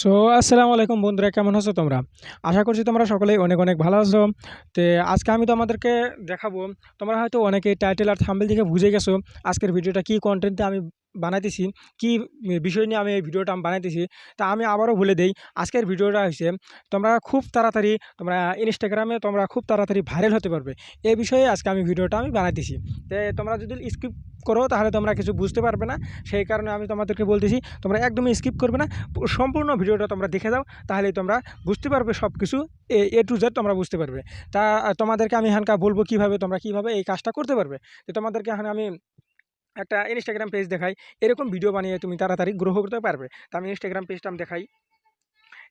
So আসসালামু আলাইকুম বন্ধুরা, কেমন আছো তোমরা? আশা করছি তোমরা সকলেই অনেক অনেক ভালো আছো। তো আজকে আমি তোমাদেরকে দেখাবো, তোমরা হয়তো অনেকেই টাইটেল আর থাম্বনেল দেখে বুঝে গেছো আজকের ভিডিওটা কী কন্টেন্টে আমি বানাইতেছি, কী বিষয় নিয়ে আমি এই ভিডিওটা আমি বানাইতেছি। তা আমি আবারও বলে দেই, আজকের ভিডিওটা হয়েছে তোমরা খুব তাড়াতাড়ি তোমরা ইনস্টাগ্রামে তোমরা খুব তাড়াতাড়ি ভাইরাল হতে পারবে, এই বিষয়ে আজকে আমি ভিডিওটা আমি বানাইতেছি। তো তোমরা যদি স্কিপ করো তাহলে তোমরা কিছু বুঝতে পারবে না, সেই কারণে আমি তোমাদেরকে বলতেছি তোমরা একদমই স্কিপ করবে না, সম্পূর্ণ ভিডিওটা তোমরা দেখে যাও, তাহলেই তোমরা বুঝতে পারবে সব কিছু, এ টু জেড তোমরা বুঝতে পারবে। তা তোমাদেরকে আমি এখানকার বলবো কীভাবে তোমরা কীভাবে এই কাজটা করতে পারবে। তো তোমাদেরকে এখানে আমি একটা ইনস্টাগ্রাম পেজ দেখাই, এরকম ভিডিও বানিয়ে তুমি তাড়াতাড়ি গ্রো করতে পারবে। তো আমি ইনস্টাগ্রাম পেজটা আমি দেখাই।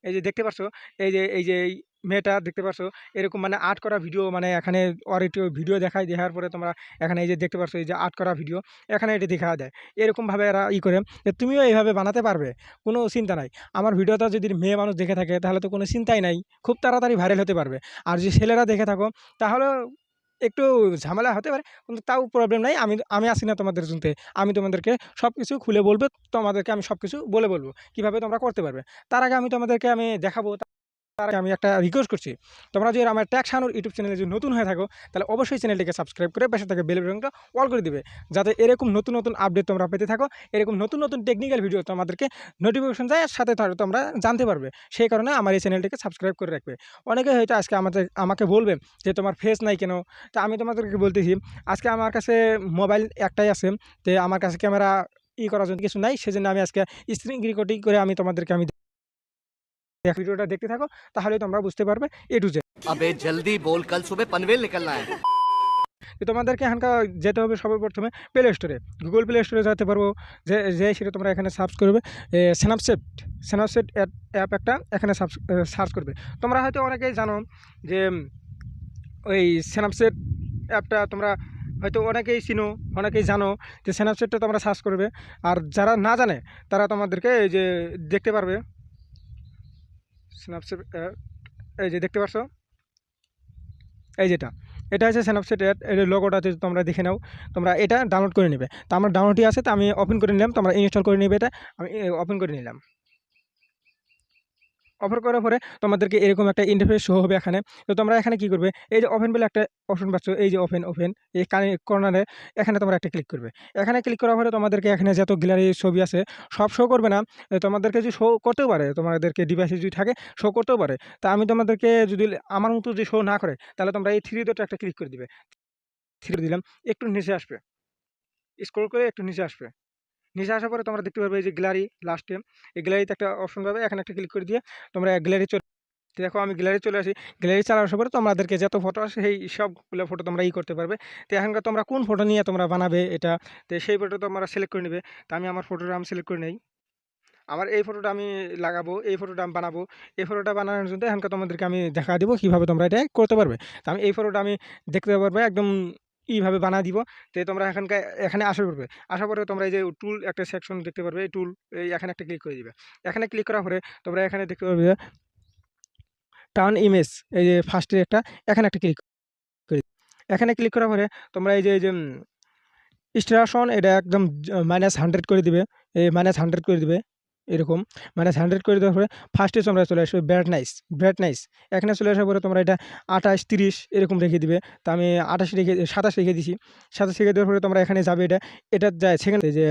এই যে দেখতে পাচ্ছ, এই যে এই মেয়েটা দেখতে পাচ্ছ, এরকম মানে আর্ট করা ভিডিও, মানে এখানে ওর একটু ভিডিও দেখায়, দেখার পরে তোমরা এখানে এই যে দেখতে পাচ্ছ এই যে আর্ট করা ভিডিও, এখানে এটা দেখা দেয়। এরকমভাবে এরা করে যে তুমিও এইভাবে বানাতে পারবে, কোনো চিন্তা নাই। আমার ভিডিওটা যদি মেয়ে মানুষ দেখে থাকে তাহলে তো কোনো চিন্তাই নাই, খুব তাড়াতাড়ি ভাইরাল হতে পারবে। আর যদি ছেলেরা দেখে থাকো তাহলে একটু ঝামেলা হতে পারে, কিন্তু তাও প্রবলেম নাই। আমি আমি আছি না তোমাদের শুনতে, আমি তোমাদেরকে সব কিছু খুলে বলবো, তোমাদেরকে আমি সব কিছু বলে বলবো কীভাবে তোমরা করতে পারবে। তার আগে আমি তোমাদেরকে আমি দেখাবো, তার আগে আমি একটা রিকোয়েস্ট করছি, তোমরা যদি আমার ট্যাগ শানুর ইউটিউব চ্যানেলে যদি নতুন হয়ে থাকো তাহলে অবশ্যই চ্যানেলটিকে সাবস্ক্রাইব করে পাশে থেকে বেল বাটনটা অল করে দিবে, যাতে এরকম নতুন নতুন আপডেট তোমরা পেতে থাকো, এরকম নতুন নতুন টেকনিক্যাল ভিডিও তোমাদেরকে নোটিফিকেশন যায়, আর সাথে তোমরা জানতে পারবে। সেই কারণে আমার এই চ্যানেলটিকে সাবস্ক্রাইব করে রাখবে। অনেকে হয়তো আজকে আমাকে বলবে যে তোমার ফেস নাই কেন। তা আমি তোমাদেরকে বলতেছি, আজকে আমার কাছে মোবাইল একটাই আছে, তো আমার কাছে ক্যামেরা করার জন্য কিছু নাই, সেজন্য আমি আজকে স্ক্রিন রেকর্ডিং করে আমি তোমাদেরকে আমি ভিডিওটা দেখতে থাকো, তাহলে তোমরা বুঝতে পারবে এ টু জেড। अबे जल्दी बोल, कल सुबह पनवेल निकलना है। তো তোমাদেরকে এখানকার যেতে হবে সর্বপ্রথমে প্লে স্টোরে, গুগল প্লে স্টোরে যেতে পারবো। যে সেটা তোমরা এখানে সার্চ করবে স্ন্যাপচ্যাট, স্ন্যাপচ্যাট অ্যাপ একটা এখানে সার্চ করবে। তোমরা হয়তো অনেকেই জানো যে ওই স্ন্যাপচ্যাট অ্যাপটা তোমরা হয়তো অনেকেই চিনো, অনেকেই জানো যে স্ন্যাপচ্যাটটা তোমরা সার্চ করবে। আর যারা না জানে তারা তোমাদেরকে এই যে দেখতে পারবে স্ন্যাপচ্যাট, এই যে দেখতে পাচ্ছ, এই যেটা, এটা হচ্ছে স্ন্যাপচ্যাট অ্যাড, এর লোগোটা যদি তোমরা দেখে নাও, তোমরা এটা ডাউনলোড করে নেবে। তো আমার ডাউনলোডই আছে, তো আমি ওপেন করে নিলাম, তোমরা ইনস্টল করে নেবে। এটা আমি ওপেন করে নিলাম। অফার করার পরে তোমাদেরকে এরকম একটা ইন্টারফেস শো হবে এখানে। তো তোমরা এখানে কি করবে, এই যে ওপেন বলে একটা অপশন পাচ্ছ, এই যে ওপেন ওপেন এই কর্নারে, এখানে তোমরা একটা ক্লিক করবে। এখানে ক্লিক করার পরে তোমাদেরকে এখানে যত গ্যালারি ছবি আছে সব শো করবে না, তোমাদেরকে যদি শো করতেও পারে, তোমাদেরকে ডিভাইসে যদি থাকে শো করতেও পারে। তা আমি তোমাদেরকে যদি আমার মতো যদি শো না করে তাহলে তোমরা এই থ্রি ডটে একটা ক্লিক করে দিবে। থ্রি দিলাম, একটু নিচে আসবে, স্ক্রল করে একটু নিচে আসবে। নিচে আসার পরে তোমরা দেখতে পারবে এই যে গ্যালারি, লাস্টে এই গ্যালারিতে একটা অপশন পাবে, এখানে একটা ক্লিক করে দিয়ে তোমরা গ্যালারি চলে, দেখো আমি গ্যালারি চলে আসি। গ্যালারি চালা আসার পরে তোমাদেরকে যত ফটো আসে সেই সবগুলো ফটো তোমরা করতে পারবে। তো এখানকার তোমরা কোন ফটো নিয়ে তোমরা বানাবে এটা, তো সেই ফটো তোমরা সিলেক্ট করে নেবে। তো আমি আমার ফটোটা আমি সিলেক্ট করে নেই, আমার এই ফটোটা আমি লাগাবো, এই ফটোটা আমি বানাবো। এই ফটোটা বানানোর জন্য এখানকার তোমাদেরকে আমি দেখা দিব কীভাবে তোমরা এটা করতে পারবে। তো আমি এই ফটোটা আমি দেখতে পারবে একদম এইভাবে বানা দিব। তো তোমরা এখানে আসা করবে, আসার পরে তোমরা এই যে টুল একটা সেকশন দেখতে পারবে, এই টুল এই এখানে একটা ক্লিক করে দিবে। এখানে ক্লিক করার পরে তোমরা এখানে দেখতে পারবে টার্ন ইমেজ, এই যে ফার্স্টে একটা, এখানে একটা ক্লিক করে, এখানে ক্লিক করার পরে তোমরা এই যে স্টেশন এটা একদম -100 করে দিবে, এই -100 করে দিবে, এরকম -100 করে দেওয়ার পরে ফার্স্টে তোমরা চলে আসবে ব্রাইটনেস, এখানে চলে আসার পরে তোমরা এটা 28 30 এরকম রেখে দিবে। তো আমি 27 রেখে দিছি। 27 রেখে দেওয়ার পরে তোমরা এখানে যাবে, এটা যায় সেখানে যে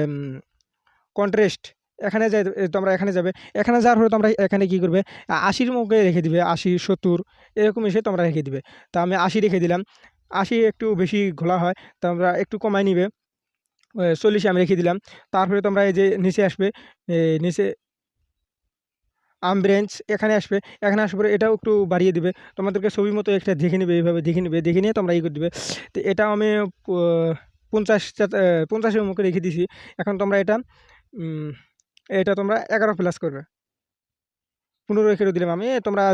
কন্ট্রাস্ট, এখানে যাই তোমরা এখানে যাবে। এখানে যাওয়ার পরে তোমরা এখানে কি করবে, 80-র মুখে রেখে দিবে, 80 70 এরকম এসে তোমরা রেখে দিবে। তো আমি 80 রেখে দিলাম। 80 একটু বেশি ঘোলা হয়, তোমরা একটু কমায় নিবে। 40 আমি রেখে দিলাম। তারপরে তোমরা এই যে নিচে আসবে, নিচে আমব্রেঞ্চ এখানে আসবে, এখানে আসার পরে এটাও একটু বাড়িয়ে দিবে। তোমাদেরকে ছবির মতো একটা দেখে নেবে, এইভাবে দেখে নেবে, দেখে নিয়ে তোমরা করে দিবে। তো এটা আমি 50-এর মুখে রেখে দিছি। এখন তোমরা এটা তোমরা 11 প্লাস করবে, 15 রেখে দিলাম আমি। তোমরা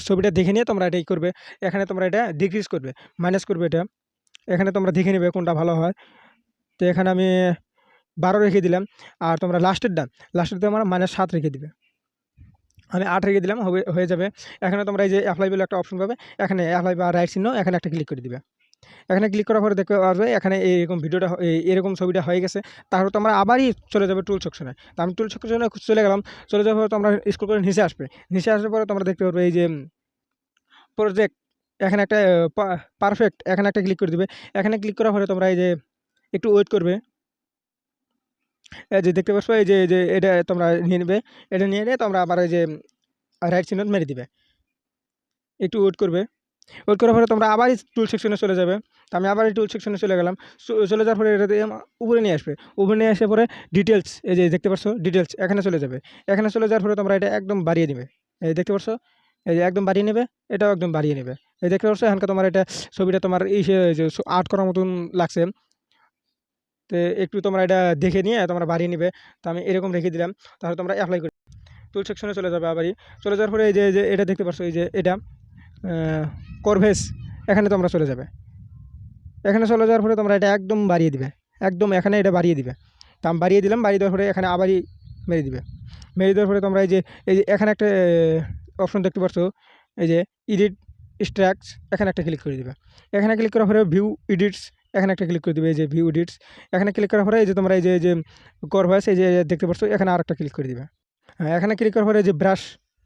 ছবিটা দেখে নিয়ে তোমরা এটাই করবে। এখানে তোমরা এটা ডিক্রিজ করবে, মাইনাস করবে এটা। এখানে তোমরা দেখে নেবে কোনটা ভালো হয়। তো এখানে আমি 12 রেখে দিলাম। আর তোমরা লাস্টের তোমরা -7 রেখে দিবে। আমি 8 রেখে দিলাম, হয়ে যাবে। এখানে তোমরা এই যে অ্যাপ্লাই বলে একটা অপশন পাবে, এখানে অ্যাপ্লাই বা রাইট চিহ্ন, এখানে একটা ক্লিক করে দিবে। এখানে ক্লিক করার পরে দেখতে পারবে এখানে এরকম ভিডিওটা এরকম ছবিটা হয়ে গেছে। তারপর তোমরা আবারই চলে যাবে টুল সেকশনে। তো আমি টুল সেকশনে চলে গেলাম। চলে যাওয়ার পরে তোমরা স্ক্রল করে নিচে আসবে। নিচে আসার পরে তোমরা দেখতে পারবে এই যে প্রজেক্ট, এখানে একটা পারফেক্ট, এখানে একটা ক্লিক করে দিবে। এখানে ক্লিক করার পরে তোমরা এই যে একটু ওয়েট করবে। এই যে দেখতে পাচ্ছ এই যে এটা তোমরা নিয়ে নেবে। এটা নিয়ে নিয়ে তোমরা আবার এই যে রাইট চিহ্ন মেরে দিবে। একটু ওয়েট করবে। ওয়েট করার পরে তোমরা আবারই টুল সেকশনে চলে যাবে। তো আমি আবার টুল সেকশনে চলে গেলাম। চলে যাওয়ার পরে এটা দিয়ে উপরে নিয়ে আসবে। উপরে নিয়ে আসার পরে ডিটেলস, এই যে দেখতে পাচ্ছ ডিটেলস, এখানে চলে যাবে। এখানে চলে যাওয়ার পরে তোমরা এটা একদম বাড়িয়ে দিবে। এই দেখতে পাচ্ছ, এই যে একদম বাড়িয়ে নেবে, এটাও একদম বাড়িয়ে নেবে। এই দেখতে পাচ্ছ এখানকার তোমার এটা ছবিটা তোমার যে আর্ট করার মতন লাগছে। তো একটু তোমরা এটা দেখে নিয়ে তোমরা বাড়িয়ে নিবে। তো আমি এরকম রেখে দিলাম। তাহলে তোমরা অ্যাপ্লাই করে টুল সেকশনে চলে যাবে আবারই। চলে যাওয়ার পরে এই যে এটা দেখতে পাচ্ছ, এই যে এটা করভেস, এখানে তোমরা চলে যাবে। এখানে চলে যাওয়ার পরে তোমরা এটা একদম বাড়িয়ে দিবে। একদম এখানে এটা বাড়িয়ে দিবে। তো আমি বাড়িয়ে দিলাম। বাড়িয়ে দেওয়ার পরে এখানে আবারই মেরে দিবে। মেরে দেওয়ার পরে তোমরা এই যে এখানে একটা অপশন দেখতে পাচ্ছ, এই যে এডিট স্ট্রাকস, এখানে একটা ক্লিক করে দিবে। এখানে ক্লিক করার পরে ভিউ এডিটস, এখানে একটা ক্লিক করে দিবে। এই যে ভিউ এডিটস, এখানে ক্লিক করার পরে এই যে তোমরা এই যে করভেস, এই যে দেখতে পাচ্ছ, এখানে আর একটা ক্লিক করে দিবে। হ্যাঁ, এখানে ক্লিক করার পরে এই যে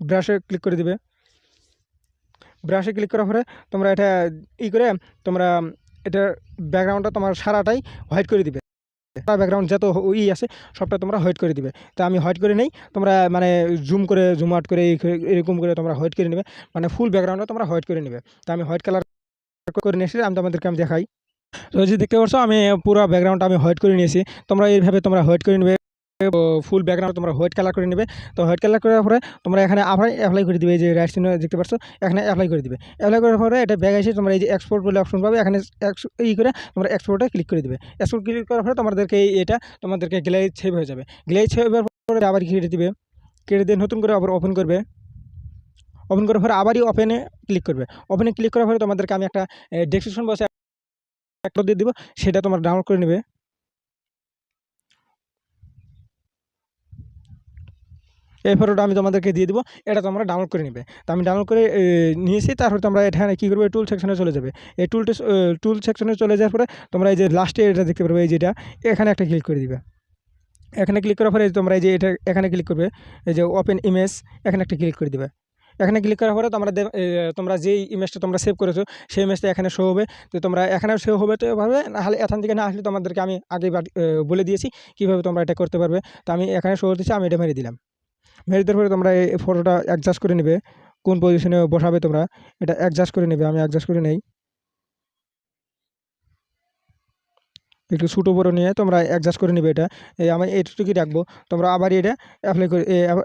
ব্রাশে ক্লিক করে দিবে। ব্রাশে ক্লিক করার পরে তোমরা এটা করে তোমরা এটা ব্যাকগ্রাউন্ডটা তোমার সারাটাই হোয়াইট করে দিবে। সারা ব্যাকগ্রাউন্ড যত আছে সবটা তোমরা হোয়াইট করে দিবে। তো আমি হোয়াইট করে নেই, তোমরা মানে জুম আউট করে এরকম করে তোমরা হোয়াইট করে নেবে, মানে ফুল ব্যাকগ্রাউন্ডটা তোমরা হোয়াইট করে নেবে। তো আমি হোয়াইট কালার করে নিয়েছি, আমি তোমাদেরকে দেখাই। তো এই যে দেখতে পাচ্ছ আমি পুরো ব্যাকগ্রাউন্ডটা আমি হোয়াইট করে নিয়েছি। তোমরা এইভাবে তোমরা হোয়াইট করে নেবে, ফুল ব্যাকগ্রাউন্ড তোমরা হোয়াইট কালার করে নেবে। তো হোয়াইট কালার করার পরে তোমরা এখানে আবার অ্যাপ্লাই করে দিবে। এই যে রাইট চিহ্ন দেখতে পাচ্ছ, এখানে অ্যাপ্লাই করে দিবে। অ্যাপ্লাই করার পরে এটা ব্যাগ এসে তোমরা এই যে এক্সপোর্ট বলে অপশন পাবে, এখানে করে তোমরা এক্সপোর্টে ক্লিক করে দিবে। এক্সপোর্ট ক্লিক করার পরে তোমাদেরকে এটা তোমাদেরকে গ্যালারি সেভ হয়ে যাবে। গ্যালারি সেভ হওয়ার পরে আবার কেটে দিবে। কেটে দিয়ে নতুন করে আবার ওপেন করবে। ওপেন করার পরে আবারই ওপেনে ক্লিক করবে। ওপেনে ক্লিক করার পরে তোমাদেরকে আমি একটা ডেসক্রিপশন বক্সে একটা দিয়ে দিব, সেটা তোমরা ডাউনলোড করে নেবে। এই ফটোটা আমি তোমাদেরকে দিয়ে দিব, এটা তোমরা ডাউনলোড করে নেবে। তো আমি ডাউনলোড করে নিয়েছি। তারপরে তোমরা এখানে কী করবে, টুল সেকশনে চলে যাবে। এই টুল সেকশনে চলে যাওয়ার পরে তোমরা এই যে লাস্টে এটা দেখতে পারবে, এই যেটা এখানে একটা ক্লিক করে দিবে। এখানে ক্লিক করার পরে তোমরা এই যে এটা এখানে ক্লিক করবে, এই যে ওপেন ইমেজ, এখানে একটা ক্লিক করে দিবে। এখানে ক্লিক করার পরে তোমরা যেই ইমেজটা তোমরা সেভ করেছো সেই ইমেজটা এখানে শো হবে। তো তোমরা এখানেও শো হবে, তো এভাবে নাহলে এখান থেকে না আসলে তোমাদেরকে আমি আগে বলে দিয়েছি কীভাবে তোমরা এটা করতে পারবে। তো আমি এখানে শো হতেছি, আমি এটা মেরে দিলাম। মেরে দেওয়ার পরে তোমরা এই ফটোটা অ্যাডজাস্ট করে নেবে, কোন পজিশনে বসাবে তোমরা এটা অ্যাডজাস্ট করে নেবে। আমি অ্যাডজাস্ট করে নেই, একটু ছোটো বড়ো নিয়ে তোমরা অ্যাডজাস্ট করে নেবে। এটা আমি এইটুকুই রাখবো। তোমরা আবার এটা অ্যাপ্লাই করে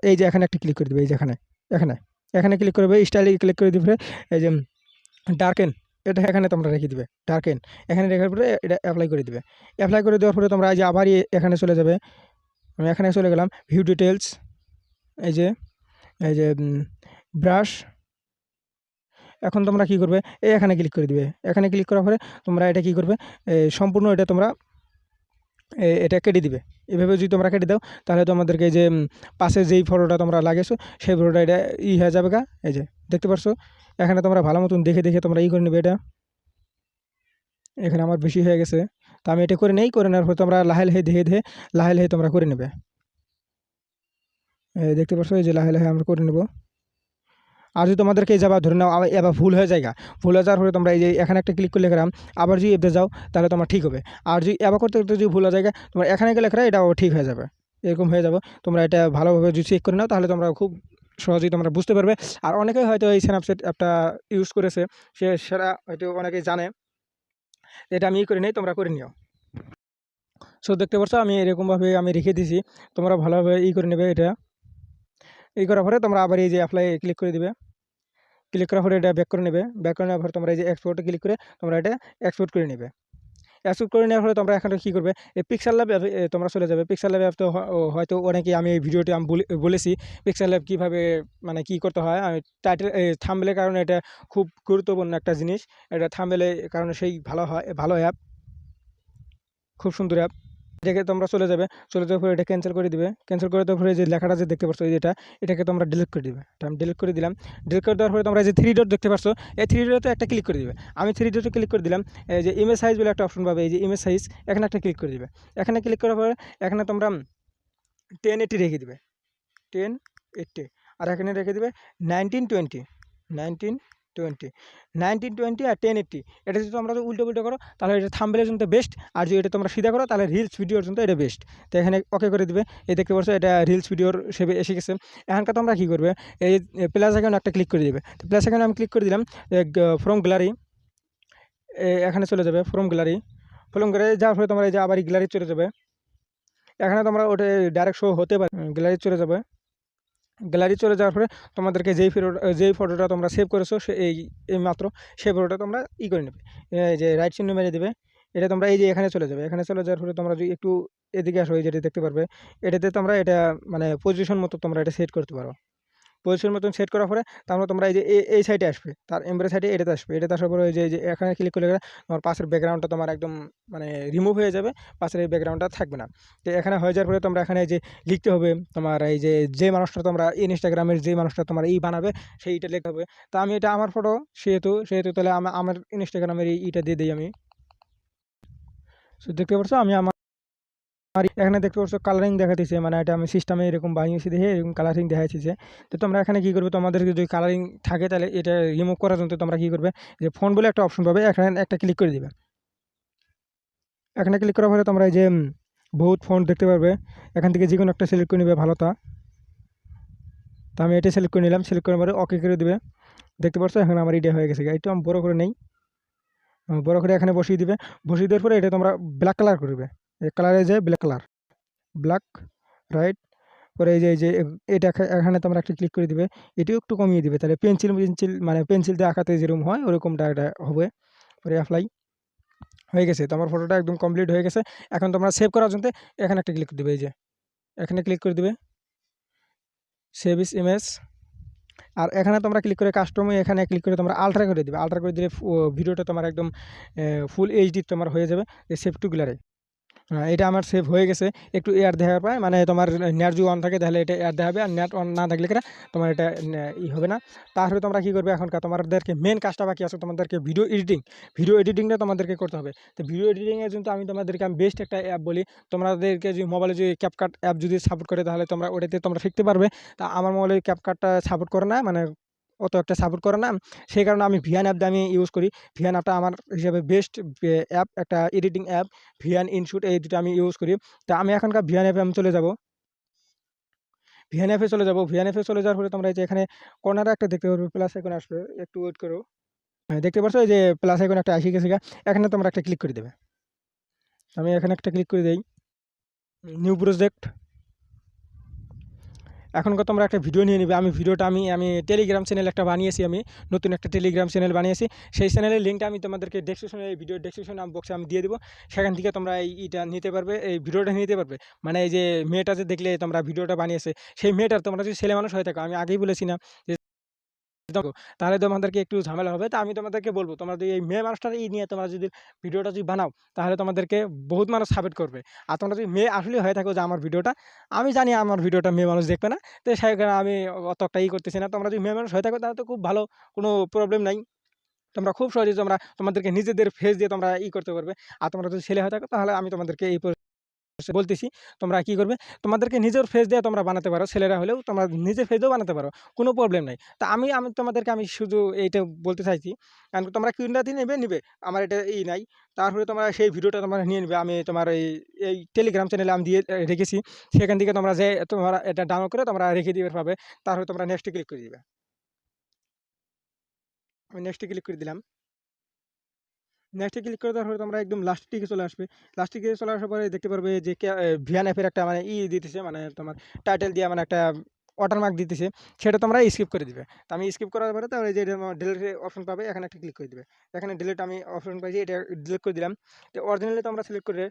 এই যে এখানে একটা ক্লিক করে দেবে। এই যে এখানে এখানে এখানে ক্লিক করবে, স্টাইলে ক্লিক করে দিবে। এই যে ডার্কেন, এটা এখানে তোমরা রেখে দিবে। ডার্কেন এখানে রেখার পরে এটা অ্যাপ্লাই করে দিবে। অ্যাপ্লাই করে দেওয়ার পরে তোমরা এই যে আবারই এখানে চলে যাবে। আমি এখানে চলে গেলাম, ভিউ ডিটেলস, এই যে ব্রাশ। এখন তোমরা কী করবে, এখানে ক্লিক করে দিবে। এখানে ক্লিক করার পরে তোমরা এটা কী করবে, সম্পূর্ণ এটা তোমরা এটা কেটে দিবে। এভাবে যদি তোমরা কেটে দাও তাহলে তোমাদেরকে যে পাশে যেই ফটোটা তোমরা লাগিয়েছো সেই ফটোটা এটা হয়ে যাবে গা। এই যে দেখতে পাচ্ছ, এখানে তোমরা ভালো মতন দেখে দেখে তোমরা করে নেবে। এটা এখানে আমার বেশি হয়ে গেছে, তো আমি এটা করে নেই। করে নেওয়ার পর তোমরা লাহে লাহে লাহে তোমরা করে নেবে। দেখতে পাচ্ছ, এই যে লাহে লাহে আমরা করে নেব। আর যদি তোমাদেরকে যাবা ধরে নাও এবার ভুল হয়ে যায়, ভুল হয়ে যাওয়ার পরে তোমরা এই যে এখানে একটা ক্লিক করলে গেলাম, আবার যদি এতে যাও তাহলে তোমার ঠিক হবে। আর যদি এবার করতে করতে যদি ভুল হয়ে যায় তোমার এখানে গেলে এটাও ঠিক হয়ে যাবে। এরকম হয়ে যাবে। তোমরা এটা ভালোভাবে যদি চেক করে নাও তাহলে তোমরা খুব সহজেই তোমরা বুঝতে পারবে। আর অনেকেই হয়তো এই স্ন্যাপচ্যাট অ্যাপটা ইউজ করেছে, সেটা হয়তো অনেকেই জানে। এটা আমি করে নিই, তোমরা করে নিও। সো দেখতে পাচ্ছ আমি এরকমভাবে আমি রেখে দিয়েছি, তোমরা ভালোভাবে করে নেবে। এটা করার পরে তোমরা আবার এই যে অ্যাপ্লাই ক্লিক করে দিবে। ক্লিক করার পরে এটা ব্যাক করে নেবে। ব্যাক করে নেওয়ার পরে তোমরা এই যে এক্সপোর্টে ক্লিক করে তোমরা এটা এক্সপোর্ট করে নেবে। এক্সপোর্ট করে নেওয়ার পরে তোমরা এখানে কী করবে, এই পিক্সেল ল্যাব তোমরা চলে যাবে। পিক্সেল ল্যাব তো হয়তো অনেকেই আমি এই ভিডিওটি আমি বলেছি পিক্সেল ল্যাব কীভাবে মানে কী করতে হয়। আমি টাইটেল থাম্বনেলের কারণে এটা খুব গুরুত্বপূর্ণ একটা জিনিস। এটা থাম্বনেলের কারণে সেই ভালো হয়, ভালো অ্যাপ, খুব সুন্দর অ্যাপ। রেখে তোমরা চলে যাবে, চলে যাওয়ার পরে এটা ক্যান্সেল করে দিবে। ক্যান্সেল করে দেওয়ার পরে যে লেখাটা যে দেখতে পাচ্ছ যেটা, এটাকে তোমরা ডিলিট করে দিবে। এটা আমি ডিলিট করে দিলাম। ডিলিট করে দেওয়ার পরে তোমরা যে থ্রি ডট দেখতে পাচ্ছ, এই থ্রি ডটে একটা ক্লিক করে দিবে। আমি থ্রি ডটে ক্লিক করে দিলাম। এই যে ইমেজ সাইজ বলে একটা অপশন পাবে, এই যে ইমেজ সাইজ, এখানে একটা ক্লিক করে দিবে। এখানে ক্লিক করার পরে এখানে তোমরা 1080 রেখে দিবে, 1080। আর এখানে রেখে দিবে 1920, 1920, 1920 আর 1080। এটা যদি তোমরা উল্টো পুল্টো করো তাহলে এটা থাম্বনেলের জন্য বেস্ট, আর যদি এটা তোমরা সিধা করো তাহলে রিলস ভিডিওর জন্য এটা বেস্ট। তো এখানে ওকে করে দিবে। এই দেখতে পাচ্ছ এটা রিলস ভিডিওর সেবে এসে গেছে। এখানকার তোমরা কী করবে, এই প্লাস আইকনে একটা ক্লিক করে দিবে। তো প্লাস আইকনে আমি ক্লিক করে দিলাম। ফ্রম গ্যালারি এখানে চলে যাবে, ফ্রম গ্যালারি যাওয়ার ফলে তোমরা এই যে আবার গ্যালারি চলে যাবে। এখানে তোমরা ওটা ডাইরেক্ট শো হতে পারে, গ্যালারি চলে যাবে। গ্যালারি চলে যাওয়ার পরে তোমাদেরকে যেই ফটোটা তোমরা সেভ করেছো এই মাত্র সেই ফটোটা তোমরা করে নেবে। এই যে রাইট চিহ্ন মেরে দেবে। এটা তোমরা এই যে এখানে চলে যাবে। এখানে চলে যাওয়ার পরে তোমরা যদি একটু এদিকে আসো, এই যেটা দেখতে পারবে, এটাতে তোমরা এটা মানে পজিশন মতো তোমরা এটা সেট করতে পারো। পজিশন মতন সেট করার পরে তারপরে তোমরা এই যে এই সাইডে আসবে, তার এমব্রের সাইডে এটাতে আসবে। এটাতে আসার পরে যে এখানে ক্লিক করলে তোমার পাশের ব্যাকগ্রাউন্ডটা তোমার একদম মানে রিমুভ হয়ে যাবে, পাশের এই ব্যাকগ্রাউন্ডটা থাকবে না। তো এখানে হয়ে যাওয়ার পরে তোমরা এখানে যে লিখতে হবে তোমার এই যে মানুষটা তোমরা ইনস্টাগ্রামের যে মানুষটা তোমার বানাবে সেইটা লিখতে হবে। তো আমি এটা আমার ফটো, সেহেতু তাহলে আমার ইনস্টাগ্রামের এইটা দিয়ে দিই আমি। সো দেখতে পাচ্ছ আমি আর এখানে দেখতে পাচ্ছ কালারিং দেখাতেছে, মানে এটা আমি সিস্টেমে এরকম বানিয়েছি দেখে এরকম কালারিং দেখাচ্ছি। তো তোমরা এখানে কী করবে, তোমাদের যদি কালারিং থাকে তাহলে এটা রিমুভ করার জন্য তোমরা কী করবে, যে ফোন বলে একটা অপশন পাবে, এখানে একটা ক্লিক করে দিবে। এখানে ক্লিক করার পরে তোমরা এই যে বহুত ফোন দেখতে পারবে, এখান থেকে যে কোনো একটা সিলেক্ট করে নেবে ভালোটা। তো আমি এটা সিলেক্ট করে নিলাম। সিলেক্ট করার পরে ওকে করে দিবে। দেখতে পাচ্ছ এখানে আমার এটা হয়ে গেছে। একটু আমি বড় করে নেই, বড় করে এখানে বসিয়ে দিবে। বসিয়ে দেওয়ার পরে এটা তোমরা ব্ল্যাক কালার করবে। এই কালারে যে ব্ল্যাক রাইট পরে এই যে এটা এখানে তোমরা একটা ক্লিক করে দিবে। এটিও একটু কমিয়ে দিবে, তাহলে পেন্সিল মানে পেন্সিল দিয়ে আঁকাতে যেরকম হয় ওরকমটা এটা হবে। পরে অ্যাপ্লাই হয়ে গেছে। তোমার ফটোটা একদম কমপ্লিট হয়ে গেছে। এখন তোমরা সেভ করার জন্য এখানে একটা ক্লিক করে দিবে। এই যে এখানে ক্লিক করে দিবে, সেভ ইস ইমেজ। আর এখানে তোমরা ক্লিক করে কাস্টমে এখানে ক্লিক করে তোমরা আল্ট্রা করে দিবে। আল্ট্রা করে দিলে ভিডিওটা তোমার একদম ফুল এইচডি তোমার হয়ে যাবে। সেভ টু গ্যালারি, এটা আমার সেভ হয়ে গেছে। একটু এয়ার দেখার পায়, মানে তোমার নেট যদি অন থাকে তাহলে এটা এয়ার দেখাবে, আর নেট অন না থাকলে কিনা তোমার এটা হবে না। তাহলে তোমরা কী করবে, এখনকার তোমাদেরকে মেন কাজটা বাকি আছে, তোমাদেরকে ভিডিও এডিটিংটা তোমাদেরকে করতে হবে। তো ভিডিও এডিটিংয়ের জন্য আমি বেস্ট একটা অ্যাপ বলি। তোমাদেরকে যদি মোবাইলে যদি ক্যাপকাট অ্যাপ যদি সাপোর্ট করে তাহলে তোমরা ওটাতে তোমরা শিখতে পারবে। তা আমার মোবাইলে ক্যাপকাটটা সাপোর্ট করে না, মানে অত একটা সাপোর্ট করে না, সেই কারণে আমি ভিয়ান অ্যাপটা আমি ইউজ করি। ভিয়ান অ্যাপটা আমার হিসাবে বেস্ট অ্যাপ, একটা এডিটিং অ্যাপ। ভিয়ান ইনশুট এই দুটো আমি ইউজ করি। তা আমি এখনকার ভিয়ান অ্যাপে আমি চলে যাব। ভিয়ান অ্যাপে চলে যাব। ভিয়ান অ্যাপে চলে যাওয়ার পরে তোমরা এই যে এখানে কর্নারে একটা দেখতে পারবে প্লাস আইকন আসবে, একটু ওয়েট করো। হ্যাঁ দেখতে পাচ্ছ এই যে প্লাস আইকন একটা আসি গেছে, এখানে তোমরা একটা ক্লিক করে দেবে। আমি এখানে একটা ক্লিক করে দিই, নিউ প্রজেক্ট। এখনকার তোমরা একটা ভিডিও নিয়ে নিবে। আমি ভিডিওটা আমি টেলিগ্রাম চ্যানেল একটা বানিয়েছি, আমি নতুন একটা টেলিগ্রাম চ্যানেল বানিয়েছি। সেই চ্যানেলের লিঙ্কটা আমি তোমাদেরকে এই ভিডিওর ডেসক্রিপশন বক্সে আমি দিয়ে দেবো। সেখান থেকে তোমরা এইটা নিতে পারবে, এই ভিডিওটা নিতে পারবে। মানে এই যে মেয়েটা যে দেখলে তোমরা ভিডিওটা বানিয়েছে, সেই মেয়েটার তোমরা যদি ছেলে মানুষ হয়ে থাকো, আমি আগেই বলেছি না যে তাহলে তোমাদেরকে একটু ঝামেলা হবে। তা আমি তোমাদেরকে বলবো, তোমরা যদি এই মেয়ে মানুষটার নিয়ে তোমরা যদি ভিডিওটা যদি বানাও তাহলে তোমাদেরকে বহুত মানুষ সাপোর্ট করবে। আর তোমরা যদি মেয়ে আসলে হয়ে থাকো যে আমার ভিডিওটা, আমি জানি আমার ভিডিওটা মেয়ে মানুষ দেখবে না, তো সেখানে আমি অত একটা করতেছি না। তোমরা যদি মেয়ে মানুষ হয়ে থাকো তাহলে তো খুব ভালো, কোনো প্রবলেম নাই। তোমরা খুব সহজে তোমাদেরকে নিজেদের ফেস দিয়ে তোমরা করতে পারবে। আর তোমরা যদি ছেলে হয়ে থাকো তাহলে আমি তোমাদেরকে বলতেছি, তোমরা কি করবে, তোমাদেরকে নিজের ফেস দিয়ে তোমরা বানাতে পারো। ছেলেরা হলেও তোমরা নিজের ফেস দিয়েও বানাতে পারো, কোনো প্রবলেম নাই। তা আমি তোমাদেরকে শুধু এইটা বলতে চাইছি, কারণ তোমরা কিনতে নিবে আমার এটা নাই। তারপরে তোমরা সেই ভিডিওটা তোমরা নিয়ে নিবে। আমি তোমার এই টেলিগ্রাম চ্যানেলে আমি দিয়ে রেখেছি। সেখান থেকে তোমরা যে তোমরা এটা ডাউনলোড করে তোমরা রেখে দিবে পাবে। তারপরে তোমরা নেক্সটে ক্লিক করে দিবে। আমি নেক্সটে ক্লিক করে দিলাম। নেক্সটে ক্লিক করে দেওয়ার পরে তোমরা একদম লাস্টের দিকে চলে আসবে। লাস্টের দিকে চলে আসার পরে দেখতে পারবে যে ভিয়ান অ্যাপের একটা মানে দিতেছে, মানে তোমার টাইটেল দিয়ে মানে একটা ওয়াটারমার্ক দিতেছে, সেটা তোমরা স্কিপ করে দিবে। তো আমি স্কিপ করার পরে তাহলে যে ডিলিট অপশন পাবে, এখানে একটা ক্লিক করে দিবে। এখানে ডিলিট আমি অপশন পাইছি, এটা ডিলিট করে দিলাম। তো অরিজিনালি তোমরা সিলেক্ট করে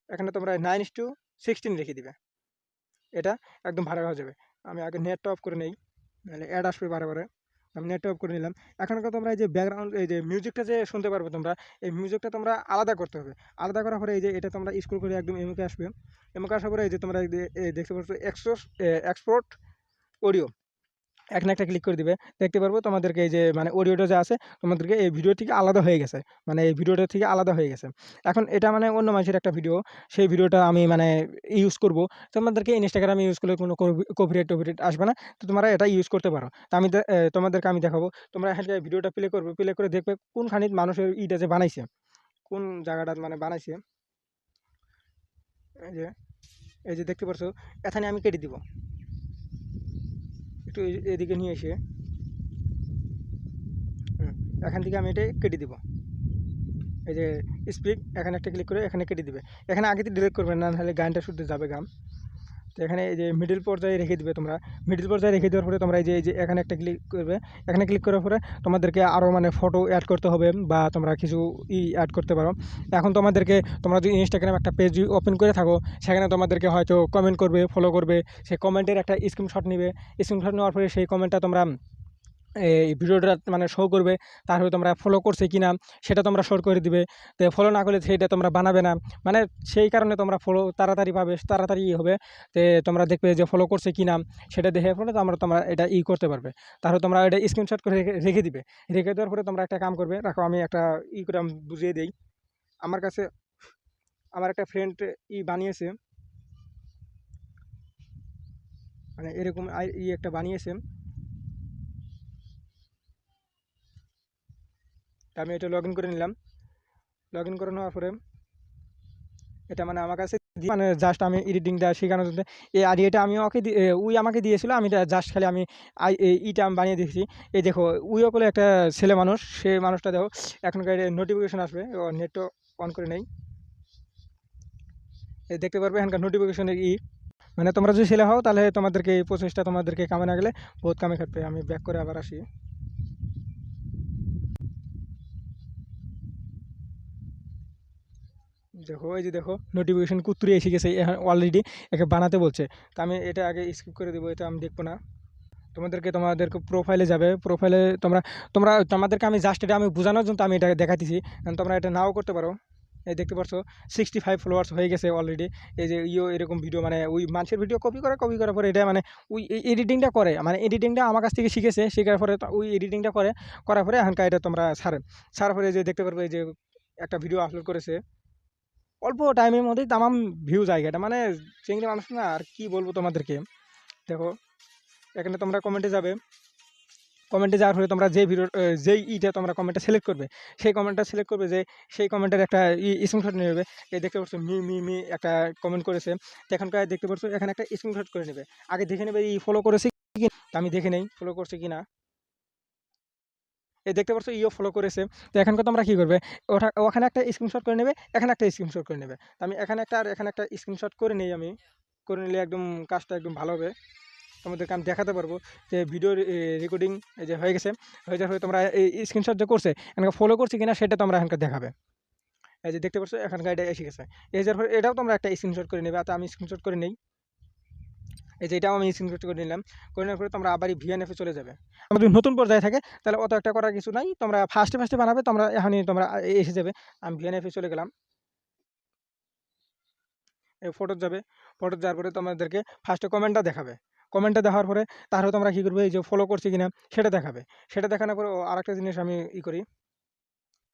এখানে তোমরা 9:16 রেখে দিবে। এটা একদম ভালো হয়ে যাবে। আমি আগে নেটটা অফ করে নেই, নাহলে অ্যাড আসবে বারে বারে। আমি নেটটা অফ করে নিলাম। এখন তোমরা এই যে ব্যাকগ্রাউন্ড এই যে মিউজিকটা যে শুনতে পারবে তোমরা, এই মিউজিকটা তোমরা আলাদা করতে হবে। আলাদা করার পরে এই যে এটা তোমরা স্ক্রল করে একদম এমুকে আসবে। এমুকে আসার পরে এই যে তোমরা এই দেখতে পাচ্ছ এক্সপোর্ট অডিও, এখানে একটা ক্লিক করে দিবে। দেখতে পারবো তোমাদেরকে এই যে মানে অডিওটা যে আছে তোমাদেরকে এই ভিডিও থেকে আলাদা হয়ে গেছে, মানে এই ভিডিওটা থেকে আলাদা হয়ে গেছে। এখন এটা মানে অন্য মানুষের একটা ভিডিও, সেই ভিডিওটা আমি মানে ইউজ করব। তোমাদেরকে ইনস্টাগ্রামে ইউজ করলে কোনো কপিরাইট আসবে না, তো তোমরা এটা ইউজ করতে পারো। তো আমি তোমাদেরকে আমি দেখাবো। তোমরা এখানে ভিডিওটা প্লে করবে, প্লে করে দেখবে কোনখানে মানুষের ইটা যে বানাইছে, কোন জায়গাটা মানে বানাইছে। এই যে এই যে দেখতে পাচ্ছ, এখানে আমি কেটে দিব। একটু এদিকে নিয়ে এসে এখান থেকে আমি এটা কেটে দিব। এই যে স্পিক, এখানে একটা ক্লিক করে এখানে কেটে দিবে। এখানে আগে তো ডিলিট করবে না, নাহলে গানটা শুনতে যাবে গান। তো এখানে এই যে মিডিল পর্যায়ে রেখে দিবে তোমরা। মিডিল পর্যায়ে রেখে দেওয়ার পরে তোমরা এই যে এখানে একটা ক্লিক করবে। এখানে ক্লিক করার পরে তোমাদেরকে আরও মানে ফটো অ্যাড করতে হবে, বা তোমরা কিছু অ্যাড করতে পারো। এখন তোমাদেরকে, তোমরা যদি ইনস্টাগ্রাম একটা পেজ ওপেন করে থাকো, সেখানে তোমাদেরকে হয়তো কমেন্ট করবে, ফলো করবে। সেই কমেন্টের একটা স্ক্রিনশট নিবে। স্ক্রিনশট নেওয়ার পরে সেই কমেন্টটা তোমরা এই ভিডিওটা মানে শো করবে। তারপরে তোমরা ফলো করছে কিনা সেটা তোমরা শো করে দিবে। তো ফলো না করলে সেটা তোমরা বানাবে না, মানে সেই কারণে তোমরা ফলো তাড়াতাড়ি পাবে, তাড়াতাড়ি হবে। তো তোমরা দেখবে যে ফলো করছে কিনা, সেটা দেখে ফলে তোমরা এটা করতে পারবে। তারপরে তোমরা এটা স্ক্রিনশট করে রেখে দিবে। রেখে দেওয়ার পরে তোমরা একটা কাম করবে, রাখো আমি একটা করে আমি বুঝিয়ে দিই। আমার কাছে আমার একটা ফ্রেন্ড বানিয়েছে, মানে এরকম একটা বানিয়েছে। তা আমি এটা লগ ইন করে নিলাম। লগ ইন করে নেওয়ার পরে এটা মানে আমার কাছে মানে জাস্ট আমি এডিটিংটা শেখানোর জন্য এই আইডিয়াটা আমি ওকে উই আমাকে দিয়েছিল। আমি জাস্ট খালি আমি ইটা আমি বানিয়ে দিয়েছি। এই দেখো, উইও বলে একটা ছেলে মানুষ, সেই মানুষটা দেখো এখনকার নোটিফিকেশন আসবে। ও নেটটা অন করে নেই, এই দেখতে পারবে এখানকার নোটিফিকেশনের মানে তোমরা যদি ছেলে হও তাহলে তোমাদেরকে এই প্রসেসটা তোমাদেরকে কামে না গেলে বহুত কামে খাটবে। আমি ব্যাক করে আবার আসি। দেখো এই যে দেখো নোটিফিকেশন কুত্তুরি এসে গেছে অলরেডি, একে বানাতে বলছে। তো আমি এটা আগে স্কিপ করে দেবো, এটা আমি দেখবো না। তোমাদেরকে প্রোফাইলে যাবে। প্রোফাইলে তোমরা তোমরা তোমাদেরকে আমি জাস্ট এটা আমি বোঝানোর জন্য আমি এটা দেখাতেছি। তোমরা এটা নাও করতে পারো। এই দেখতে পাচ্ছ 65 ফলোয়ার্স হয়ে গেছে অলরেডি। এই যে এরকম ভিডিও মানে ওই মানুষের ভিডিও কপি করার পরে এটা মানে ওই এডিটিংটা করে, মানে এডিটিংটা আমার কাছ থেকে শিখেছে। শেখার পরে ওই এডিটিংটা করার পরে এখানকার এটা তোমরা ছাড়ার পরে যে দেখতে পারবে এই যে একটা ভিডিও আপলোড করেছে অল্প টাইমের মধ্যেই তামাম ভিউ জায়গাটা, মানে চিংড়ি মানুষ না, আর কি বলবো তোমাদেরকে। দেখো এখানে তোমরা কমেন্টে যাবে। কমেন্টে যাওয়ার পরে তোমরা যে ভিডিও যেই তোমরা কমেন্টটা সিলেক্ট করবে, সেই কমেন্টটা সিলেক্ট করবে, যে সেই কমেন্টের একটা স্ক্রিনশট নিয়ে নেবে। এই দেখতে পাচ্ছ মি একটা কমেন্ট করেছে। তো এখানকার দেখতে পাচ্ছ এখানে একটা স্ক্রিনশট করে নেবে। আগে দেখে নেবে ফলো করেছে কি, আমি দেখে নেই ফলো করছে কিনা। এই দেখতে পাচ্ছ ফলো করেছে। তো এখানকার তোমরা কি করবে, ওখানে একটা স্ক্রিনশট করে নেবে, এখানে একটা স্ক্রিনশট করে নেবে। তো আমি এখানে একটা আর এখানে একটা স্ক্রিনশট করে নেই। আমি করে নিলে একদম কাজটা একদম ভালো হবে। তোমাদেরকে আমি দেখাতে পারবো যে ভিডিও রেকর্ডিং এই যে হয়ে গেছে। হয়ে যাওয়ার পরে তোমরা এই স্ক্রিনশট যে করছে এখানে ফলো করছে কিনা সেটা তোমরা এখানকার দেখাবে। এই যে দেখতে পাচ্ছ এখানকার এটা এসে গেছে। এই যার পরে এটাও তোমরা একটা স্ক্রিনশট করে নেবে। তো আমি স্ক্রিনশট করে নেই। এই যে এটাও আমি স্ক্রিনশট করে নিলাম। করে নেওয়ার পরে তোমরা আবারই ভিএনএফে চলে যাবে। আমাদের নতুন পর্যায়ে থাকে তাহলে অত একটা করার কিছু নাই। তোমরা ফার্স্টে বানাবে, তোমরা এখনই তোমরা এসে যাবে। আমি ভিএনএফে চলে গেলাম। এই ফটো যাবে। ফটো যাওয়ার পরে তোমাদেরকে ফার্স্টে কমেন্টটা দেখাবে। কমেন্টটা দেখার পরে তারপরে তোমরা কী করবে, এই যে ফলো করছে কিনা সেটা দেখাবে। সেটা দেখানোর পরে আরেকটা জিনিস আমি করি,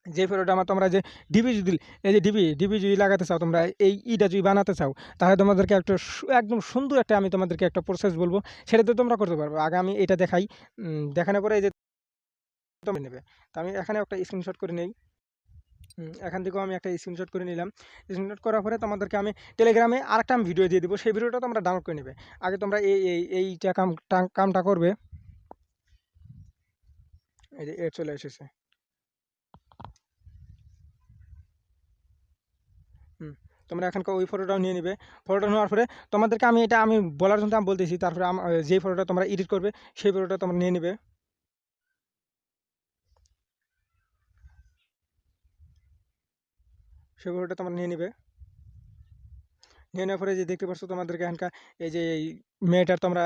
যে ফটোটা আমার তোমরা যে ডিপি যদি এই যে ডিপি যদি লাগাতে চাও, তোমরা এই যদি বানাতে চাও, তাহলে তোমাদেরকে একটা একদম সুন্দর একটা আমি তোমাদেরকে একটা প্রসেস বলবো, সেটাতে তোমরা করতে পারবে। আগে আমি এটা দেখাই। দেখানোর পরে এই যে তোমরা নেবে। তো আমি এখানে একটা স্ক্রিনশট করে নেই। এখান থেকেও আমি একটা স্ক্রিনশট করে নিলাম। স্ক্রিনশট করার পরে তোমাদেরকে আমি টেলিগ্রামে আরেকটা আমি ভিডিও দিয়ে দেবো, সেই ভিডিওটা তোমরা ডাউনলোড করে নেবে। আগে তোমরা এইটা কামটা করবে। এই যে চলে এসেছে। তোমরা এখানকার ওই ফটোটাও নিয়ে নেবে। ফটোটা নেওয়ার পরে তোমাদেরকে আমি বলার জন্য আমি বলতেছি। তারপরে যেই ফটোটা তোমরা এডিট করবে সেই ফটোটা তোমরা নিয়ে নেবে। সেই ফটোটা তোমরা নিয়ে নেবে। নিয়ে নেওয়ার পরে যে দেখতে পাচ্ছ তোমাদেরকে এখানকার এই যে এই মেয়েটার তোমরা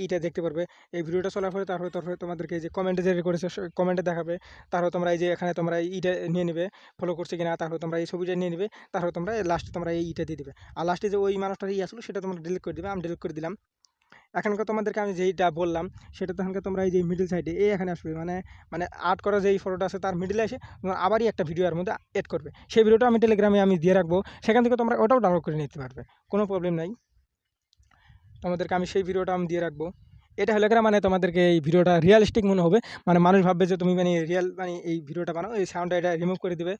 ইটা দেখতে পারবে। এই ভিডিওটা চলার পরে তারপরে তোমাদেরকে এই যে কমেন্টে যে করেছে কমেন্টে দেখাবে। তারপর তোমরা এই যে এখানে তোমরা ইটা নিয়ে নেবে, ফলো করছে কিনা, তারপর তোমরা এই ছবিটা নিয়ে নেবে, তারপর তোমরা লাস্টে তোমরা এই ইটা দিয়ে দিবে। আর লাস্টে যে ওই মানুষটার আসলো সেটা তোমরা ডিলিট করে দিবে। আমি ডিলিট করে দিলাম। এখানকার তোমাদেরকে আমি যেইটা বললাম সেটা তখনকে তোমরা এই যে মিডল সাইডে এই এখানে আসবে, মানে মানে আর্ট করা যেই ফটোটা আছে তার মিডলে এসে তোমরা আবারই একটা ভিডিও এর মধ্যে এড করবে। সেই ভিডিওটা আমি টেলিগ্রামে আমি দিয়ে রাখবো, সেখান থেকে তোমরা ওটাও ডাউনলোড করে নিতে পারবে, কোনো প্রবলেম নাই। তোমাদেরকে আমি সেই ভিডিওটা আমি দিয়ে রাখবো। এটা হলে গেলে মানে তোমাদেরকে এই ভিডিওটা রিয়েলিস্টিক মনে হবে, মানে মানুষ ভাববে যে তুমি মানে রিয়েল মানে এই ভিডিওটা বানাও। এই সাউন্ডটা এটা রিমুভ করে দিবে।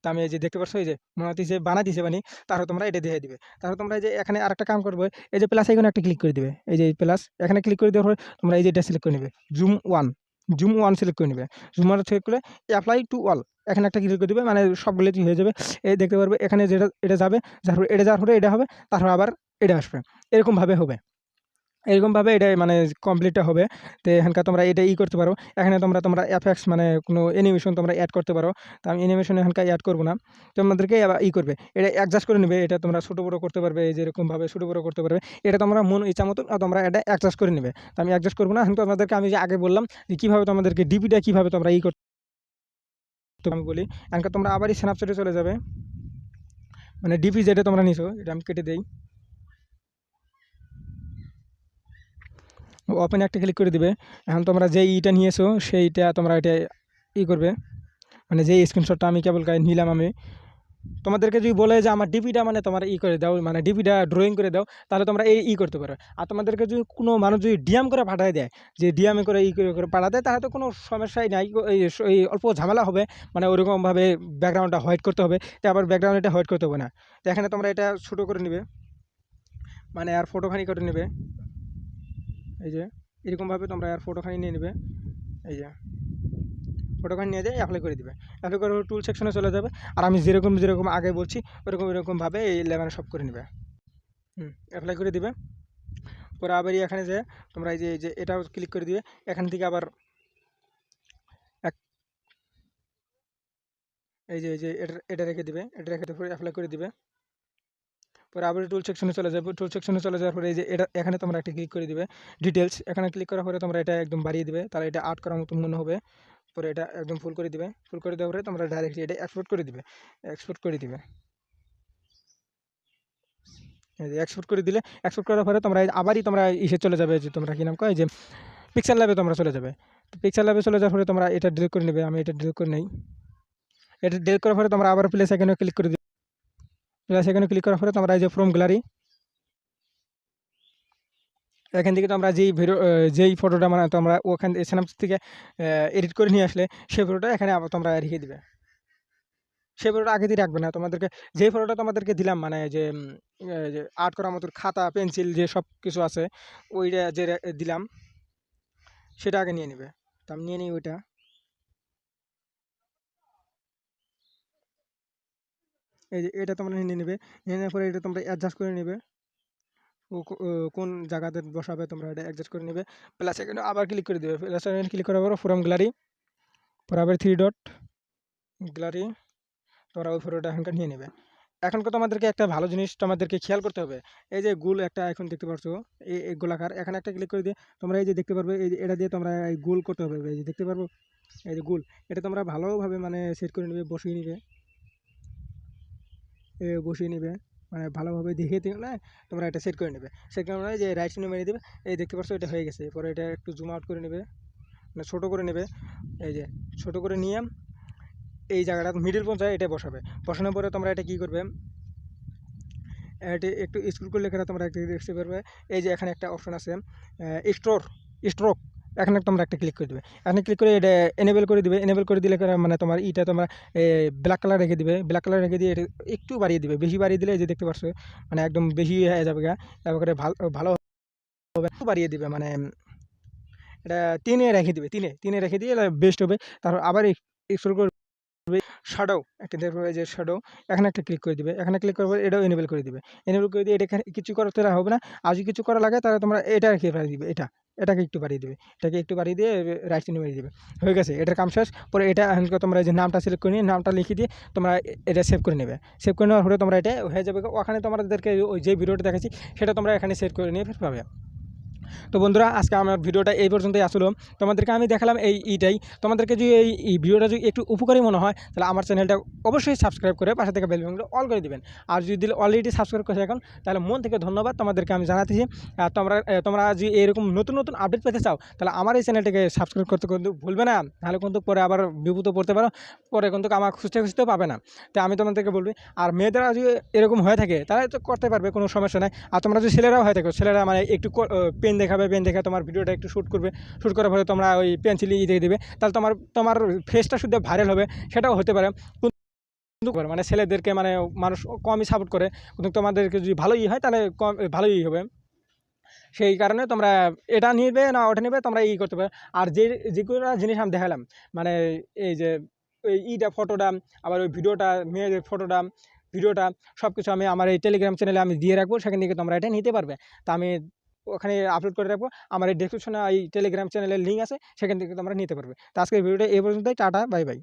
তো আমি এই যে দেখতে পাচ্ছ এই যে মনে হচ্ছে বানাইতেছে মানে, তারপর তোমরা এটা দিয়ে দিবে। তারপর তোমরা এই যে এখানে আরেকটা কাম করবে, এই যে প্লাস আইকনে একটা ক্লিক করে দিবে। এই যে প্লাস এখানে ক্লিক করে দেওয়ার পরে তোমরা এই যে এটা সিলেক্ট করে নেবে, জুম ওয়ান সিলেক্ট করে নেবে। জুম ওয়ান সিলেক্ট করে অ্যাপ্লাই টু অল এখানে একটা ক্লিক করে দিবে, মানে সবগুলোই হয়ে যাবে। এই দেখতে পারবে এখানে যেটা এটা যাবে, তারপর এটা যাওয়ার পরে এটা হবে, তারপর আবার এটা আসবে, এরকমভাবে হবে। এরকমভাবে এটা মানে কমপ্লিটটা হবে। তো এখানকার তোমরা এটা করতে পারো। এখানে তোমরা এফএক্স মানে কোনো অ্যানিমেশন তোমরা অ্যাড করতে পারো। তো আমি অ্যানিমেশন এখানকার অ্যাড করবো না। তোমাদেরকে আবার করবে, এটা অ্যাডজাস্ট করে নেবে। এটা তোমরা ছোটো বড়ো করতে পারবে, এই যেরকমভাবে ছোটো বড়ো করতে পারবে। এটা তোমরা মন ইচ্ছা মতো তোমরা এটা অ্যাডজাস্ট করে নেবে। তো আমি অ্যাডজাস্ট করবো না। এখন তোমাদেরকে আমি যে আগে বললাম যে কীভাবে তোমাদেরকে ডিপিটা কীভাবে তোমরা করতে, আমি বলি। এখানকার তোমরা আবারই স্ন্যাপচ্যাটে চলে যাবে, মানে ডিপি যেটা তোমরা নিছো এটা আমি কেটে দিই। ওপেন একটা ক্লিক করে দিবে। এখন তোমরা যে ইটা নিয়েছো সেইটা তোমরা এটা করবে, মানে যে স্ক্রিনশটটা আমি কেবল নিলাম। আমি তোমাদেরকে যদি বলে যে আমার ডিপিটা মানে তোমার করে দাও, মানে ডিপিটা ড্রয়িং করে দাও, তাহলে তোমরা এই করতে পারো। আর তোমাদেরকে যদি কোনো মানুষ যদি ডিএম করে পাঠায় দেয়, যে ডিএমে করে করে পাঠা দেয়, তাহলে তো কোনো সমস্যাই নাই। এই অল্প ঝামেলা হবে, মানে ওরকমভাবে ব্যাকগ্রাউন্ডটা হোয়াইট করতে হবে। তো আবার ব্যাকগ্রাউন্ড এটা হোয়াইট করতে হবে না। তো এখানে তোমরা এটা ছোটো করে নেবে, মানে আর ফটোখানি করে নেবে। এই যে এরকমভাবে তোমরা আর ফটোখানি নিয়ে নেবে। এই যে ফটোখানি নিয়ে যায় অ্যাপ্লাই করে দিবে। অ্যাপ্লাই করে টুল সেকশনে চলে যাবে। আর আমি যেরকম আগে বলছি ওরকমভাবে এই লেভেলে সব করে নেবে। অ্যাপ্লাই করে দিবে। পরে আবার এখানে যে তোমরা এই যে এটাও ক্লিক করে দিবে। এখান থেকে আবার এই যে এটা রেখে দিবে। এটা রেখে দিয়ে অ্যাপ্লাই করে দিবে। পরে আবার টুল সেকশনে চলে যাবে। টুল সেকশনে চলে যাওয়ার পরে এই যে এটা এখানে তোমরা একটা ক্লিক করে দিবে, ডিটেলস। এখানে ক্লিক করার পরে তোমরা এটা একদম বাড়িয়ে দিবে, তাহলে এটা আর্ট করার মতন মনে হবে। পরে এটা একদম ফুল করে দিবে। ফুল করে দেওয়ার পরে তোমরা ডাইরেক্টলি এটা এক্সপোর্ট করে দিবে। এক্সপোর্ট করে দিবে, এই যে এক্সপোর্ট করে দিলে, এক্সপোর্ট করার পরে তোমরা আবারই তোমরা ইসে চলে যাবে, যে তোমরা কী নাম কয় যে পিক্সেল ল্যাবে তোমরা চলে যাবে। তো পিক্সেল ল্যাবে চলে যাওয়ার পরে তোমরা এটা ডিলিট করে নেবে। আমি এটা ডিলিট করে নেই। এটা ডিলিট করার পরে তোমরা আবার প্লেস এখানে ক্লিক করে দিবে। প্লেস এখানে ক্লিক করার পরে তোমরা এই যে ফ্রম গ্যালারি, এখান থেকে তোমরা যেই ফটোটা মানে তোমরা ওখান স্ন্যাপচ্যাট থেকে এডিট করে নিয়ে আসলে সেই ফটোটা এখানে আবার তোমরা রেখে দিবে। সেই ফটোটা আগে দিয়ে রাখবে না। তোমাদেরকে যেই ফটোটা তোমাদেরকে দিলাম, মানে যে আর্ট করার মতো খাতা পেন্সিল যে সব কিছু আছে, ওইটা যে দিলাম সেটা আগে নিয়ে নেবে। তো আমি নিয়ে নিই ওইটা। এই যে এটা তোমরা নিয়ে নেবে। নিয়ে নেওয়ার পরে এটা তোমরা অ্যাডজাস্ট করে নেবে। কোন জায়গাতে বসাবে তোমরা এটা অ্যাডজাস্ট করে নেবে। প্লাস এখানে আবার ক্লিক করে দেবে। প্লাস এখানে ক্লিক করার পর ফ্রম গ্যালারি, পরে আবার 3 ডট গ্যালারি, তোমরা ওই ফটোটা এখানকার নিয়ে নেবে। এখনকার তোমাদেরকে একটা ভালো জিনিস তোমাদেরকে খেয়াল করতে হবে। এই যে গোল একটা এখন দেখতে পাচ্ছ, এই গোলাকার, এখানে একটা ক্লিক করে দিয়ে তোমরা এই যে দেখতে পারবে, এই যে এটা দিয়ে তোমরা এই গোল করতে হবে। এই যে দেখতে পারবো এই যে গোল, এটা তোমরা ভালোভাবে মানে সেট করে নেবে, বসিয়ে নেবে, বসিয়ে নেবে, মানে ভালোভাবে দেখে না তোমরা এটা সেট করে নেবে। সেট করে যে রাইট সাইডে মেরে দেবে। এই দেখতে পাচ্ছ এটা হয়ে গেছে। পরে এটা একটু জুম আউট করে নেবে, মানে ছোটো করে নেবে। এই যে ছোটো করে নিয়ে এই জায়গাটা মিডিল পর্যায়ে এটা বসাবে। বসানোর পরে তোমরা এটা কী করবে, এটা একটু স্ক্রল করলে এখানে তোমরা একটা দেখতে পারবে। এই যে এখানে একটা অপশন আছে স্ট্রোক, এখানে তোমরা একটা ক্লিক করে দেবে। এখানে ক্লিক করে এটা এনেবল করে দিবে। এনেবল করে দিলে মানে তোমার ইটা তোমরা ব্ল্যাক কালার রেখে দিবে। ব্ল্যাক কালার রেখে দিয়ে এটা একটু বাড়িয়ে দিবে। বেশি বাড়িয়ে দিলে এই যে দেখতে পাচ্ছ মানে একদম বেশি হয়ে যাবে গা, এবারে ভালো হবে। একটু বাড়িয়ে দিবে, মানে এটা 3-এ রেখে দিবে। 3-এ রেখে দিয়ে বেস্ট হবে। তারপর আবার স্ক্রল করে শ্যাডো একটা দেখবে, যে শ্যাডো এখানে একটা ক্লিক করে দিবে। এখানে ক্লিক করার পর এটাও এনেবল করে দিবে। এনেবল করে দিয়ে এটা কিছু করতে হবে না। আর যদি কিছু করা লাগে তাহলে তোমরা এটা রেখে দিবে। এটা এটাকে একটু বাড়িয়ে দেবে, এটাকে একটু বাড়িয়ে দিয়ে রাইট চিহ্ন মেরে দেবে। হয়ে গেছে, এটার কাম শেষ। পরে এটা তোমরা এই যে নামটা সিলেক্ট করে নিয়ে নামটা লিখে দিয়ে তোমরা এটা সেভ করে নেবে। সেভ করে নেওয়ার পরে তোমরা এটা হয়ে যাবে। ওখানে তোমাদেরকে ওই যে ভিডিওটা দেখাচ্ছি সেটা তোমরা এখানে সেভ করে নিয়ে পাবে। তো বন্ধুরা, আজকে আমার ভিডিওটা এই পর্যন্তই আসলো। তোমাদেরকে আমি দেখালাম এইটাই। তোমাদেরকে যদি এই ভিডিওটা যদি একটু উপকারী মনে হয় তাহলে আমার চ্যানেলটা অবশ্যই সাবস্ক্রাইব করে পাশে থেকে বেল বাটনটা অল করে দিবেন। আর যদি অলরেডি সাবস্ক্রাইব করে থাকেন তাহলে মন থেকে ধন্যবাদ তোমাদেরকে আমি জানাতেছি। আর তোমরা যদি এরকম নতুন নতুন আপডেট পেতে চাও তাহলে আমার এই চ্যানেলটাকে সাবস্ক্রাইব করতে কিন্তু ভুলবে না, নাহলে কিন্তু পরে আবার বিপদে পড়তে পারো, পরে কিন্তু আমার খুঁজতে খুঁজতেও পাবে না। তাই আমি তোমাদেরকে বলবি, আর মেয়েদেরা যদি এরকম হয়ে থাকে তাহলে তো করতে পারবে, কোনো সমস্যা নাই। আর তোমরা যদি ছেলেরাও হয়ে থাকো, ছেলেরা মানে একটু পেন দেখাবে, পেন দেখে তোমার ভিডিওটা একটু শ্যুট করবে, শ্যুট করার পরে তোমরা ওই পেন্সিল দিয়ে দেবে, তাহলে তোমার ফেসটা শুধু ভাইরাল হবে, সেটাও হতে পারে। কিন্তু মানে ছেলেদেরকে মানে মানুষ কমই সাপোর্ট করে, কিন্তু তোমাদেরকে যদি ভালোই হয় তাহলে কম ভালোই হবে। সেই কারণে তোমরা এটা নিবে না ওটা নিবে, তোমরা করতে পারো। আর যেগুলো জিনিস আমি দেখালাম, মানে এই যে ওই ফটোটা, আবার ওই ভিডিওটা, মেয়েদের ফটোটা, ভিডিওটা, সব কিছু আমি আমার এই টেলিগ্রাম চ্যানেলে আমি দিয়ে রাখবো, সেখান থেকে তোমরা এটা নিতে পারবে। তা আমি ওখানে আপলোড করে রাখবো। আমার এই ডেসক্রিপশনে এই টেলিগ্রাম চ্যানেলের লিঙ্ক আছে, সেখান থেকে তোমরা নিতে পারবে। তো আজকের ভিডিওটা এই পর্যন্তই। Tata, bye bye.